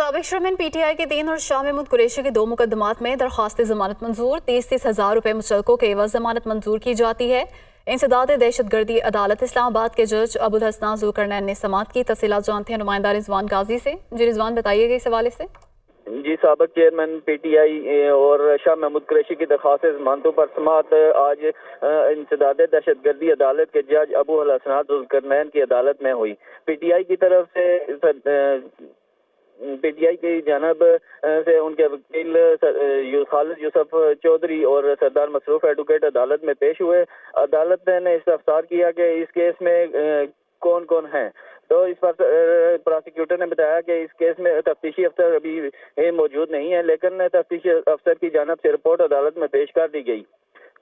साबिक chairman PTI के 3 और शाह महमूद कुरैशी के 2 मुकदमात में दरख्वास्त जमानत मंजूर। 30-30 हज़ार रुपये मुचलकों के एवज जमानत मंजूर की जाती है। इंसदाद दहशतगर्दी अदालत इस्लामाबाद के जज अबुल हसना जुल्करनैन ने समाअत की। तफसीलात जानते हैं नुमाइंदा रिजवान गाजी से। जी रिजवान, बताइएगा इस हवाले से। जी, साबिक चेयरमैन PTI और शाह महमूद कुरैशी की दरख्वास्त जमानतों पर समाअत आज इंसदाद दहशतगर्दी अदालत के जज अबुल हसना जुल्करनैन की अदालत में हुई। PTI की तरफ से PTI की जानब से उनके वकील खालिद यूसुफ चौधरी और सरदार मसरूफ एडवोकेट अदालत में पेश हुए। अदालत ने इस्तफसार किया कि इस केस में कौन कौन हैं। तो इस पर प्रोसिक्यूटर ने बताया कि इस केस में तफ्तीशी अफसर अभी मौजूद नहीं है, लेकिन तफ्तीशी अफसर की जानब से रिपोर्ट अदालत में पेश कर दी गई।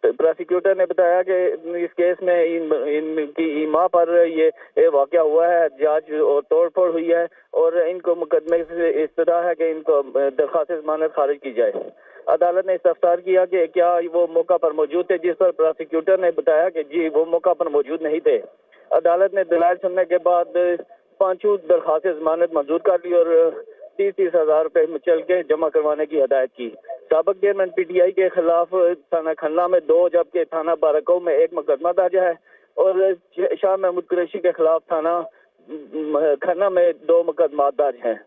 तो प्रोसिक्यूटर ने बताया कि इस केस में इनकी ईमा पर ये वाक़या हुआ है, जांच और तोड़ फोड़ हुई है और इनको मुकदमे से इस्तदा है कि इनको दरख्वास्त जमानत खारिज की जाए। अदालत ने इस्तफसार किया कि क्या वो मौका पर मौजूद थे, जिस पर प्रोसिक्यूटर ने बताया कि जी वो मौका पर मौजूद नहीं थे। अदालत ने दलाइल सुनने के बाद पांचों दरख्वास्त जमानत मंजूर कर ली और 30-30 हज़ार रुपये मुचल के जमा करवाने की हदायत की। साबिक चेयरमैन PTI के खिलाफ थाना खन्ना में 2 जबकि थाना बारको में 1 मुकदमा दर्ज है और शाह महमूद कुरैशी के खिलाफ थाना खन्ना में 2 मुकदमा दर्ज हैं।